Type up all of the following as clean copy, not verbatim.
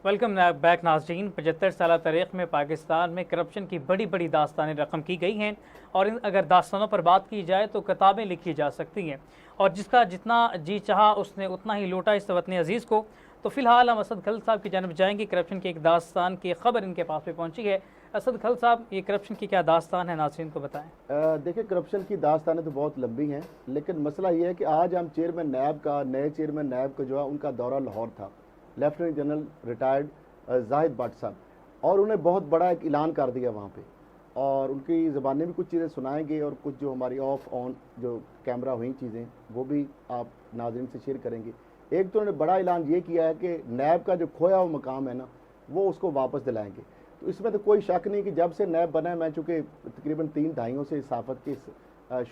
Welcome back ناظرین۔ 75 سالہ تاریخ میں پاکستان میں کرپشن کی بڑی بڑی داستانیں رقم کی گئی ہیں، اور اگر داستانوں پر بات کی جائے تو کتابیں لکھی جا سکتی ہیں، اور جس کا جتنا جی چاہا اس نے اتنا ہی لوٹا اس وطن عزیز کو۔ تو فی الحال ہم اسد خالد صاحب کی جانب جائیں گے۔ کرپشن کی ایک داستان کی خبر ان کے پاس پہ پہنچی ہے۔ اسد خالد صاحب، یہ کرپشن کی کیا داستان ہے، ناظرین کو بتائیں۔ دیکھیں، کرپشن کی داستانیں تو بہت لمبی ہیں، لیکن مسئلہ یہ ہے کہ آج ہم چیئرمین نیب کا نئے چیئرمین نیب کا جو ہے ان کا دورہ لاہور تھا، lieutenant general retired Zahid but صاحب، اور انہیں بہت بڑا ایک اعلان کر دیا وہاں پہ، اور ان کی زبان میں بھی کچھ چیزیں سنائیں گے، اور کچھ جو ہماری آف آن جو کیمرہ ہوئیں چیزیں وہ بھی آپ ناظرین سے شیئر کریں گے۔ ایک تو انہوں نے بڑا اعلان یہ کیا ہے کہ نیب کا جو کھویا ہوا مقام ہے نا، وہ اس کو واپس دلائیں گے۔ تو اس میں تو کوئی شک نہیں کہ جب سے نیب بنا ہے، میں چونکہ تقریباً 3 دہائیوں سے صحافت کے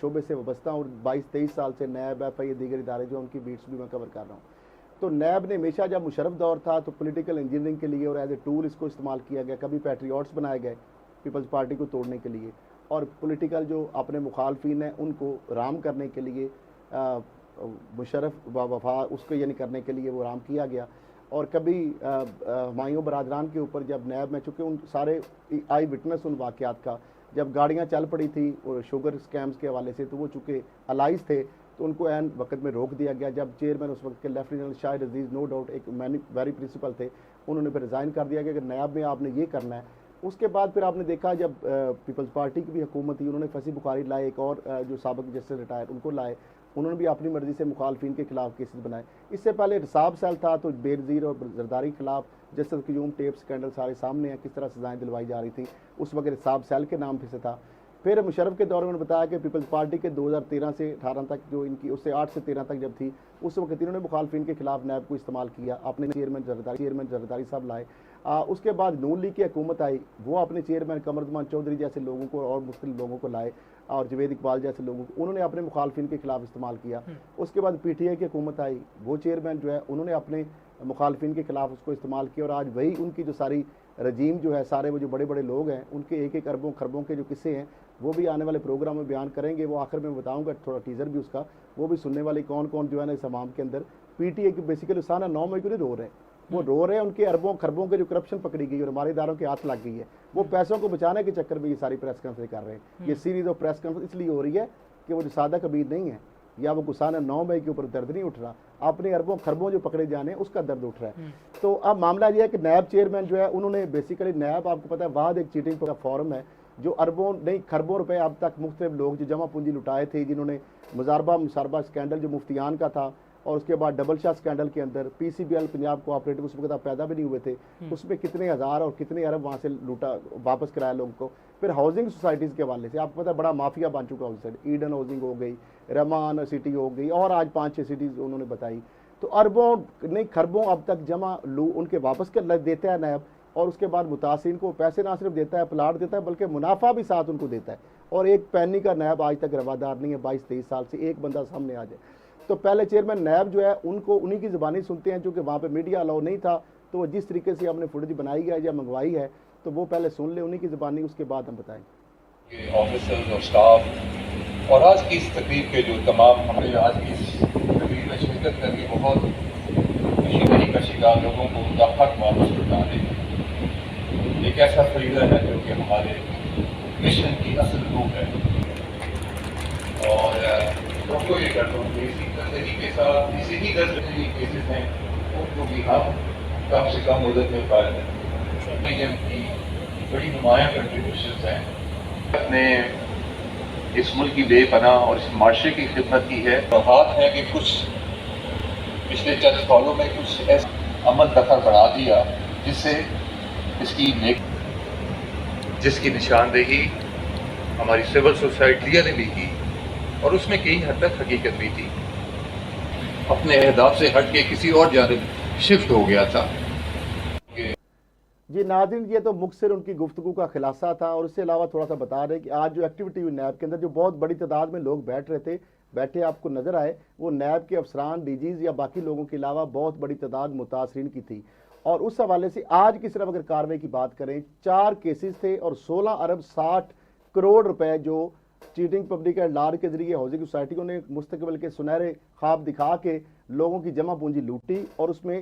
شعبے سے وابستہ ہوں، اور 22-23 سال سے نیب ایف آئی دیگر ادارے جو ان کی بیٹس بھی میں کور کر رہا ہوں۔ تو نیب نے ہمیشہ جب مشرف دور تھا تو پولیٹیکل انجینئرنگ کے لیے اور ایز اے ٹول اس کو استعمال کیا گیا۔ کبھی پیٹریوٹس بنائے گئے پیپلز پارٹی کو توڑنے کے لیے، اور پولیٹیکل جو اپنے مخالفین ہیں ان کو رام کرنے کے لیے، مشرف وفا اس کو یعنی کرنے کے لیے وہ رام کیا گیا۔ اور کبھی ہمایوں برادران کے اوپر جب نیب میں، چونکہ ان سارے آئی وٹنس ان واقعات کا، جب گاڑیاں چل پڑی تھی اور شوگر سکیمز کے حوالے سے، تو وہ چونکہ الائز تھے تو ان کو عین وقت میں روک دیا گیا۔ جب چیئرمین اس وقت کے لیفٹیننٹ جنرل شاہد عزیز نو ڈاؤٹ ایک ویری پرنسپل تھے، انہوں نے پھر ریزائن کر دیا کہ اگر نیب میں آپ نے یہ کرنا ہے۔ اس کے بعد پھر آپ نے دیکھا جب پیپلز پارٹی کی بھی حکومت تھی، انہوں نے فصیح بخاری لائے، ایک اور جو سابق جسٹس ریٹائر ان کو لائے، انہوں نے بھی اپنی مرضی سے مخالفین کے خلاف کیسز بنائے۔ اس سے پہلے رساب سیل تھا تو بے نظیر اور زرداری کے خلاف جسٹس قیوم ٹیپ سکینڈل سارے سامنے ہیں، کس طرح سزائیں دلوائی جا رہی تھیں، اس وقت رساب سیل کے نام سے تھا۔ پھر مشرف کے دور میں بتایا کہ پیپلز پارٹی کے 2013 سے 18 تک جو ان کی، اس سے 8 سے 13 تک جب تھی، اس وقت انہوں نے مخالفین کے خلاف نیب کو استعمال کیا، اپنے چیئرمین زرداری صاحب لائے۔ اس کے بعد نون لیگ کی حکومت آئی، وہ اپنے چیئرمین قمرزمان چودھری جیسے لوگوں کو اور مختلف لوگوں کو لائے، اور جوید اقبال جیسے لوگوں کو انہوں نے اپنے مخالفین کے خلاف استعمال کیا۔ اس کے بعد پی ٹی آئی کی حکومت آئی، وہ چیئرمین جو ہے انہوں نے اپنے مخالفین کے خلاف اس کو استعمال کیا، اور آج وہی ان کی جو ساری رجیم جو ہے، سارے وہ جو بڑے بڑے لوگ ہیں، ان کے ایک ایک اربوں خربوں کے جو قصے ہیں وہ بھی آنے والے پروگرام میں بیان کریں گے۔ وہ آخر میں بتاؤں گا تھوڑا ٹیزر بھی اس کا، وہ بھی سننے والے کون کون جو ہے نا اس عوام کے اندر پی ٹی آئی کی بیسیکلی سانہ 9 مئی کو نہیں رو رہے ہیں، وہ رو رہے ہیں ان کے اربوں خربوں کے جو کرپشن پکڑی گئی اور ہمارے اداروں کے ہاتھ لگ گئی ہے، وہ پیسوں کو بچانے کے چکر میں یہ ساری پریس کانفرنس کر رہے ہیں۔ یہ سیریز آف پریس کانفرنس اس لیے ہو رہی ہے کہ وہ جو سادہ کبیر نہیں ہے، یا وہ گسانہ 9 مئی کے اوپر درد نہیں اٹھ رہا، اپنے اربوں خربوں جو پکڑے جانے اس کا درد اٹھ رہا ہے۔ تو اب معاملہ یہ ہے کہ نیب چیئرمین جو ہے انہوں نے بیسیکلی، نیب آپ کو پتہ ہے واحد ایک چیٹنگ کا فورم ہے جو اربوں نہیں خربوں روپے اب تک مختلف لوگ جو جمع پونجی لٹائے تھے، جنہوں نے مزاربہ سکینڈل جو مفتیان کا تھا، اور اس کے بعد ڈبل شاہ سکینڈل کے اندر P C B L Punjab cooperative اس وقت آپ پیدا بھی نہیں ہوئے تھے، اس میں کتنے ہزار اور کتنے ارب وہاں سے لوٹا، واپس کرایا لوگوں کو۔ پھر ہاؤسنگ سوسائٹیز کے حوالے سے آپ کو پتہ ہے بڑا مافیا بن چکا ہاؤسنگ، ایڈن ہاؤسنگ ہو گئی، رحمان سٹی ہو گئی، اور آج 5-6 سٹیز انہوں نے بتائی۔ تو اربوں نہیں خربوں اب تک جمع ان کے واپس کر دیتا ہے نیب، اور اس کے بعد متاثرین کو پیسے نہ صرف دیتا ہے، پلاٹ دیتا ہے، بلکہ منافع بھی ساتھ ان کو دیتا ہے، اور ایک پینی کا نیب آج تک روادار نہیں ہے۔ 22-23 سال سے ایک بندہ سامنے آ جائے تو پہلے چیئرمین نیب جو ہے ان کو انہی کی زبانی سنتے ہیں، چونکہ وہاں پہ میڈیا الاؤ نہیں تھا، تو وہ جس طریقے سے ہم نے فوٹیج بنائی ہے یا منگوائی ہے تو وہ پہلے سن لیں انہی کی زبانی، اس کے بعد ہم بتائیں گے۔ آفیسرز اور سٹاف اور آج کی اس تقریب کے جو تمام ہمیں آج کی اس تقریب میں شرکت کر کے بہت خوشی کا شکار لوگوں کو ان کا حق واپس لوٹانے ایک ایسا فریضہ ہے جو کہ ہمارے مشن کی اصل روح ہے، اور کو یہ کرتا ہوں کہ اسی طریقے کے ساتھ اسی ہی درجے کے کیسز ہیں ان کو بھی ہم کم سے کم مدت میں فائل کریں کی بڑی نمایاں کنٹریبیوشنز ہیں۔ اپنے اس ملک کی بے پناہ اور اس معاشرے کی خدمت کی ہے، اور ہاتھ ہے کہ کچھ پچھلے چند سالوں میں کچھ ایسا عمل دخل بڑھا دیا جس سے جس کی نشاندہی ہماری سول سوسائٹیوں نے بھی کی، اور اس میں کئی حد تک حقیقت بھی تھی، اپنے اہداف سے ہٹ کے کسی اور جانب شفٹ ہو گیا تھا۔ جی ناظرین، یہ تو مختصر ان کی گفتگو کا خلاصہ تھا، اور اس سے علاوہ تھوڑا سا بتا رہے کہ آج جو ایکٹیویٹی ہوئی نیب کے اندر، جو بہت بڑی تعداد میں لوگ بیٹھے آپ کو نظر آئے، وہ نیب کے افسران، ڈی جیز یا باقی لوگوں کے علاوہ بہت بڑی تعداد متاثرین کی تھی۔ اور اس حوالے سے آج کی صرف اگر کارروائی کی بات کریں، 4 کیسز تھے اور 16 ارب 60 کروڑ روپے جو چیٹنگ پبلک ایٹ لارج کے ذریعے ہاؤسنگ سوسائٹیوں نے مستقبل کے سنہرے خواب دکھا کے لوگوں کی جمع پونجی لوٹی، اور اس میں